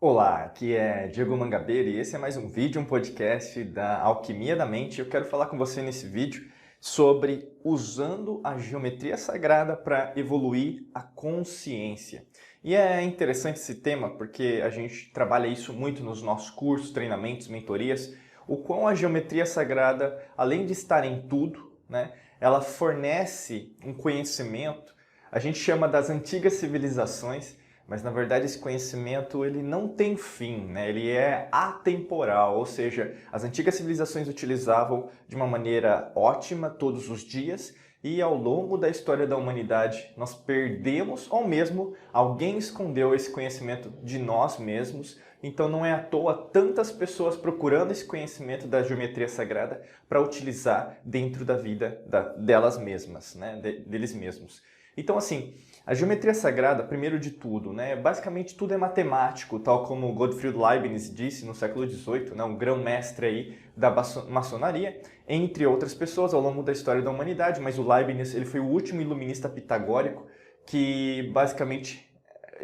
Olá, aqui é Diego Mangabeira e esse é mais um vídeo, um podcast da Alquimia da Mente. Eu quero falar com você nesse vídeo sobre usando a geometria sagrada para evoluir a consciência. E é interessante esse tema porque a gente trabalha isso muito nos nossos cursos, treinamentos, mentorias, o quão a geometria sagrada, além de estar em tudo, né, ela fornece um conhecimento, a gente chama das antigas civilizações, mas na verdade esse conhecimento ele não tem fim, né? Ele é atemporal, ou seja, as antigas civilizações utilizavam de uma maneira ótima todos os dias e ao longo da história da humanidade nós perdemos ou mesmo alguém escondeu esse conhecimento de nós mesmos. Então não é à toa tantas pessoas procurando esse conhecimento da geometria sagrada para utilizar dentro da vida delas mesmas, né? Deles mesmos. Então assim, a geometria sagrada, primeiro de tudo, né, basicamente tudo é matemático, tal como Gottfried Leibniz disse no século XVIII, né, um grão-mestre aí da maçonaria, entre outras pessoas ao longo da história da humanidade, mas o Leibniz ele foi o último iluminista pitagórico que basicamente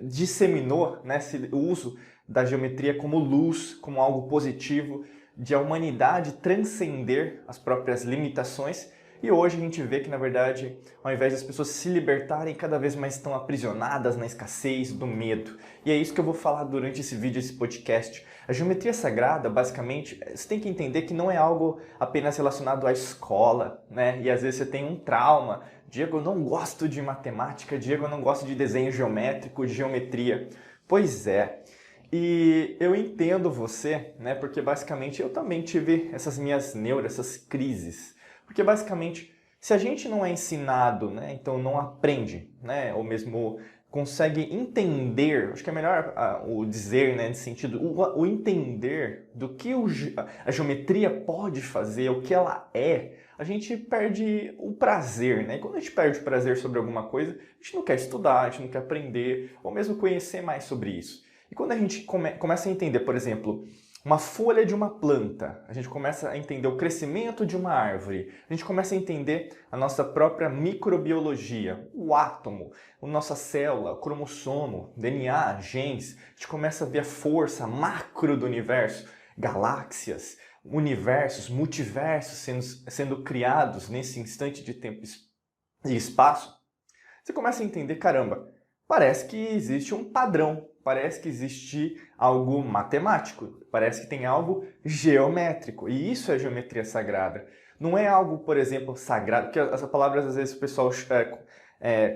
disseminou, né, o uso da geometria como luz, como algo positivo, de a humanidade transcender as próprias limitações. E hoje a gente vê que, na verdade, ao invés das pessoas se libertarem, cada vez mais estão aprisionadas na escassez, do medo. E é isso que eu vou falar durante esse vídeo, esse podcast. A geometria sagrada, basicamente, você tem que entender que não é algo apenas relacionado à escola, né? E às vezes você tem um trauma. Diego, eu não gosto de matemática. Diego, eu não gosto de desenho geométrico, de geometria. Pois é. E eu entendo você, né? Porque basicamente eu também tive essas minhas neuras, essas crises. Porque basicamente, se a gente não é ensinado, né, então não aprende, né, ou mesmo consegue entender, acho que é melhor o dizer, né, nesse sentido, o entender do que a geometria pode fazer, o que ela é, a gente perde o prazer, né? E quando a gente perde o prazer sobre alguma coisa, a gente não quer estudar, a gente não quer aprender, ou mesmo conhecer mais sobre isso. E quando a gente começa a entender, por exemplo, uma folha de uma planta, a gente começa a entender o crescimento de uma árvore, a gente começa a entender a nossa própria microbiologia, o átomo, a nossa célula, o cromossomo, DNA, genes, a gente começa a ver a força macro do universo, galáxias, universos, multiversos sendo criados nesse instante de tempo e espaço. Você começa a entender, caramba, parece que existe um padrão, parece que existe algo matemático, parece que tem algo geométrico, e isso é geometria sagrada. Não é algo, por exemplo, sagrado, porque essas palavras às vezes o pessoal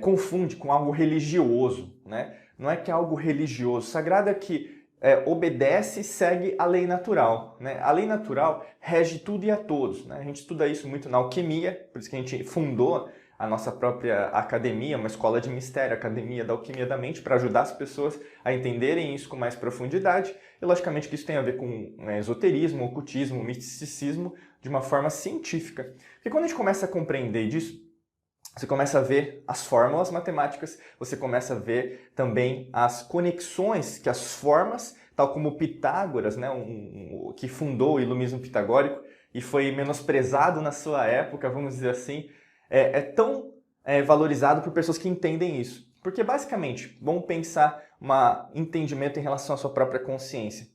confunde com algo religioso, né? Não é que é algo religioso. Sagrado é que obedece e segue a lei natural, né? A lei natural rege tudo e a todos, né? A gente estuda isso muito na alquimia, por isso que a gente fundou a nossa própria academia, uma escola de mistério, a Academia da Alquimia da Mente, para ajudar as pessoas a entenderem isso com mais profundidade. E logicamente que isso tem a ver com esoterismo, ocultismo, misticismo, de uma forma científica. Porque quando a gente começa a compreender disso, você começa a ver as fórmulas matemáticas, você começa a ver também as conexões que as formas, tal como Pitágoras, né, que fundou o iluminismo pitagórico e foi menosprezado na sua época, vamos dizer assim, é tão valorizado por pessoas que entendem isso. Porque basicamente, vamos pensar um entendimento em relação à sua própria consciência.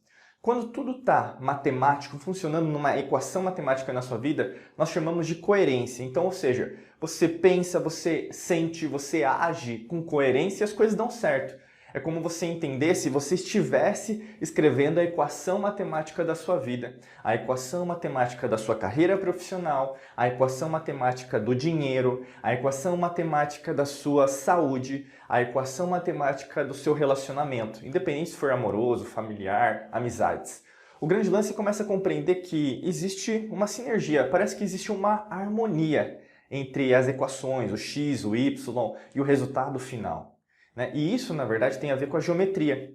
Quando tudo está matemático, funcionando numa equação matemática na sua vida, nós chamamos de coerência. Então, ou seja, você pensa, você sente, você age com coerência e as coisas dão certo. É como você entender se você estivesse escrevendo a equação matemática da sua vida, a equação matemática da sua carreira profissional, a equação matemática do dinheiro, a equação matemática da sua saúde, a equação matemática do seu relacionamento, independente se for amoroso, familiar, amizades. O grande lance começa a compreender que existe uma sinergia, parece que existe uma harmonia entre as equações, o x, o y e o resultado final. Né? E isso, na verdade, tem a ver com a geometria.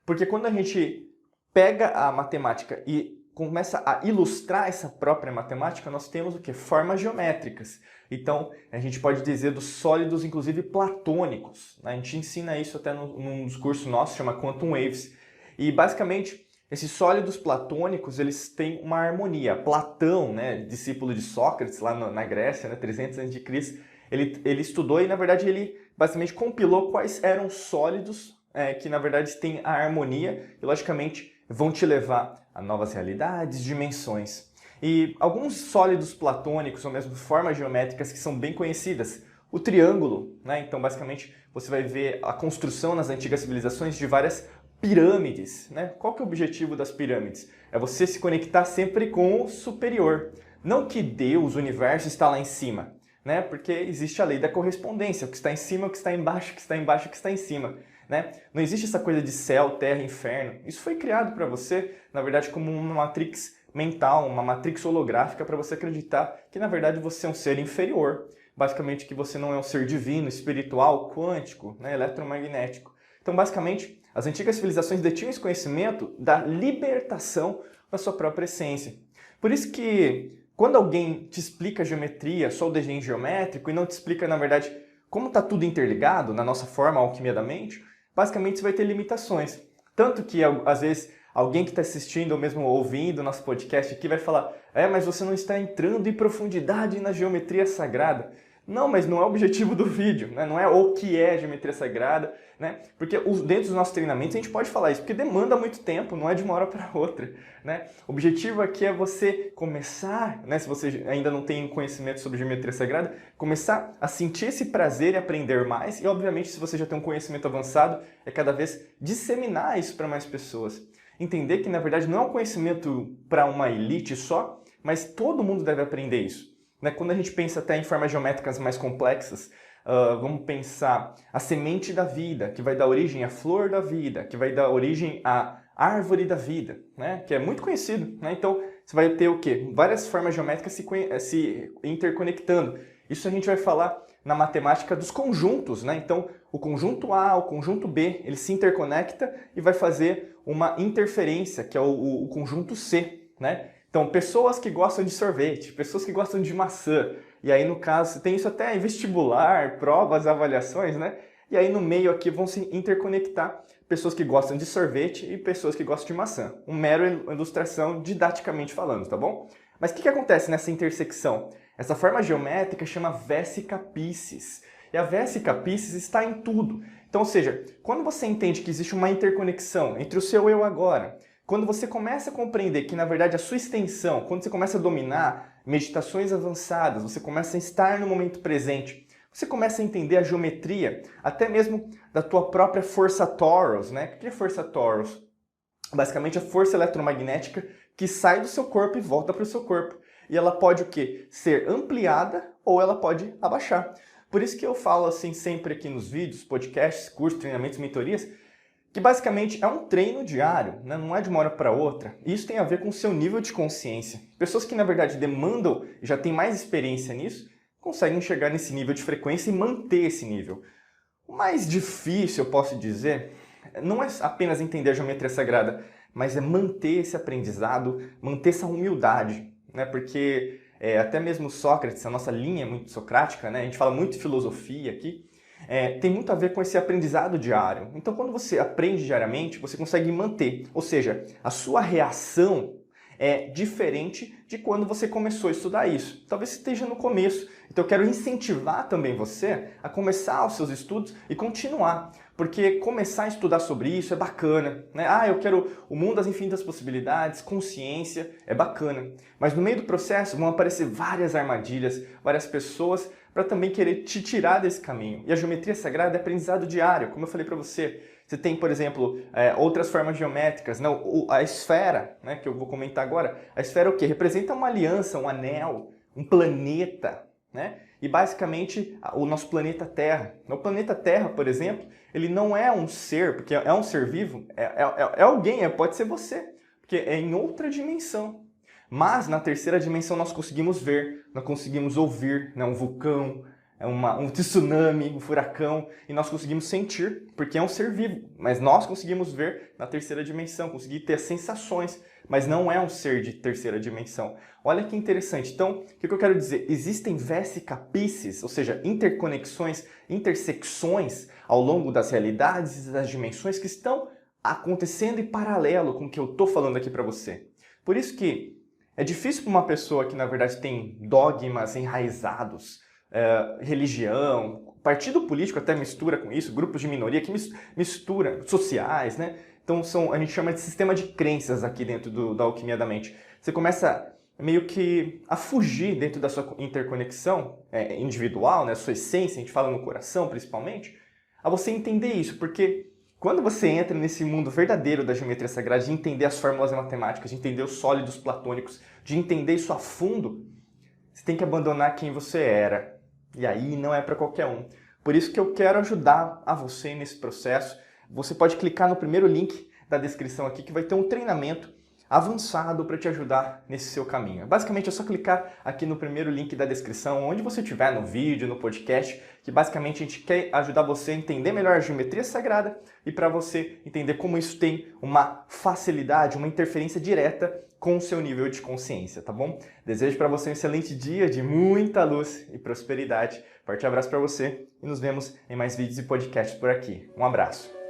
Porque quando a gente pega a matemática e começa a ilustrar essa própria matemática, nós temos o quê? Formas geométricas. Então, a gente pode dizer dos sólidos, inclusive platônicos. A gente ensina isso até num dos cursos nossos, chama Quantum Waves. E, basicamente, esses sólidos platônicos, eles têm uma harmonia. Platão, né, discípulo de Sócrates, lá na Grécia, né, 300 a.C., ele estudou e, na verdade, ele basicamente compilou quais eram os sólidos que na verdade têm a harmonia e, logicamente, vão te levar a novas realidades, dimensões. E alguns sólidos platônicos, ou mesmo formas geométricas que são bem conhecidas. O triângulo, né? Então, basicamente, você vai ver a construção nas antigas civilizações de várias pirâmides, né? Qual que é o objetivo das pirâmides? É você se conectar sempre com o superior. Não que Deus, o universo, está lá em cima, né? Porque existe a lei da correspondência. O que está em cima, o que está embaixo, o que está embaixo, o que está em cima. Né? Não existe essa coisa de céu, terra, inferno. Isso foi criado para você, na verdade, como uma matrix mental, uma matrix holográfica para você acreditar que, na verdade, você é um ser inferior. Basicamente, que você não é um ser divino, espiritual, quântico, né? Eletromagnético. Então, basicamente, as antigas civilizações detinham esse conhecimento da libertação da sua própria essência. Por isso que, quando alguém te explica geometria, só o desenho geométrico, e não te explica, na verdade, como está tudo interligado na nossa forma, a alquimia da mente, basicamente você vai ter limitações. Tanto que, às vezes, alguém que está assistindo ou mesmo ouvindo o nosso podcast aqui vai falar: mas você não está entrando em profundidade na geometria sagrada. Não, mas não é o objetivo do vídeo, né? Não é o que é geometria sagrada, né? Porque dentro dos nossos treinamentos a gente pode falar isso, porque demanda muito tempo, não é de uma hora para outra, né? O objetivo aqui é você começar, né? Se você ainda não tem conhecimento sobre geometria sagrada, começar a sentir esse prazer e aprender mais. E, obviamente, se você já tem um conhecimento avançado, é cada vez disseminar isso para mais pessoas. Entender que, na verdade, não é um conhecimento para uma elite só, mas todo mundo deve aprender isso. Quando a gente pensa até em formas geométricas mais complexas, vamos pensar a semente da vida, que vai dar origem à flor da vida, que vai dar origem à árvore da vida, né? Que é muito conhecido. Né? Então, você vai ter o quê? Várias formas geométricas se interconectando. Isso a gente vai falar na matemática dos conjuntos. Né? Então, o conjunto A, o conjunto B, ele se interconecta e vai fazer uma interferência, que é o conjunto C, né? Então, pessoas que gostam de sorvete, pessoas que gostam de maçã. E aí, no caso, tem isso até em vestibular, provas, avaliações, né? E aí, no meio aqui, vão se interconectar pessoas que gostam de sorvete e pessoas que gostam de maçã. Uma mera ilustração didaticamente falando, tá bom? Mas o que acontece nessa intersecção? Essa forma geométrica chama Vesica Piscis. E a Vesica Piscis está em tudo. Então, ou seja, quando você entende que existe uma interconexão entre o seu eu agora, quando você começa a compreender que, na verdade, a sua extensão, quando você começa a dominar meditações avançadas, você começa a estar no momento presente, você começa a entender a geometria, até mesmo da tua própria força torus, né? O que é força torus? Basicamente, a força eletromagnética que sai do seu corpo e volta para o seu corpo. E ela pode o quê? Ser ampliada ou ela pode abaixar. Por isso que eu falo assim sempre aqui nos vídeos, podcasts, cursos, treinamentos, mentorias, que basicamente é um treino diário, né? Não é de uma hora para outra. E isso tem a ver com o seu nível de consciência. Pessoas que, na verdade, demandam e já têm mais experiência nisso, conseguem chegar nesse nível de frequência e manter esse nível. O mais difícil, eu posso dizer, não é apenas entender a geometria sagrada, mas é manter esse aprendizado, manter essa humildade, né? Porque até mesmo Sócrates, a nossa linha é muito socrática, né? A gente fala muito de filosofia aqui, tem muito a ver com esse aprendizado diário. Então, quando você aprende diariamente, você consegue manter. Ou seja, a sua reação é diferente de quando você começou a estudar isso. Talvez você esteja no começo. Então, eu quero incentivar também você a começar os seus estudos e continuar. Porque começar a estudar sobre isso é bacana, né? Eu quero o mundo das infinitas possibilidades, consciência, é bacana. Mas no meio do processo vão aparecer várias armadilhas, várias pessoas para também querer te tirar desse caminho. E a geometria sagrada é aprendizado diário, como eu falei para você. Você tem, por exemplo, outras formas geométricas, né? A esfera, né? Que eu vou comentar agora. A esfera o quê? Representa uma aliança, um anel, um planeta, né? E basicamente o nosso planeta Terra. O planeta Terra, por exemplo, ele não é um ser, porque é um ser vivo, é alguém, pode ser você, porque é em outra dimensão. Mas na terceira dimensão nós conseguimos ver, nós conseguimos ouvir, né? Um vulcão, um tsunami, um furacão, e nós conseguimos sentir, porque é um ser vivo. Mas nós conseguimos ver na terceira dimensão, conseguir ter sensações, mas não é um ser de terceira dimensão. Olha que interessante. Então, o que eu quero dizer? Existem Vesica Piscis, ou seja, interconexões, intersecções ao longo das realidades e das dimensões que estão acontecendo em paralelo com o que eu estou falando aqui para você. Por isso que é difícil para uma pessoa que, na verdade, tem dogmas enraizados, religião, partido político até mistura com isso, grupos de minoria que misturam, sociais, né? Então a gente chama de sistema de crenças aqui dentro da alquimia da mente. Você começa meio que a fugir dentro da sua interconexão individual, né? Sua essência, a gente fala no coração principalmente, a você entender isso, porque quando você entra nesse mundo verdadeiro da geometria sagrada, de entender as fórmulas matemáticas, de entender os sólidos platônicos, de entender isso a fundo, você tem que abandonar quem você era. E aí não é para qualquer um. Por isso que eu quero ajudar a você nesse processo. Você pode clicar no primeiro link da descrição aqui, que vai ter um treinamento avançado para te ajudar nesse seu caminho. Basicamente é só clicar aqui no primeiro link da descrição, onde você estiver, no vídeo, no podcast, que basicamente a gente quer ajudar você a entender melhor a geometria sagrada e para você entender como isso tem uma facilidade, uma interferência direta com o seu nível de consciência, tá bom? Desejo para você um excelente dia de muita luz e prosperidade. Forte abraço para você e nos vemos em mais vídeos e podcasts por aqui. Um abraço!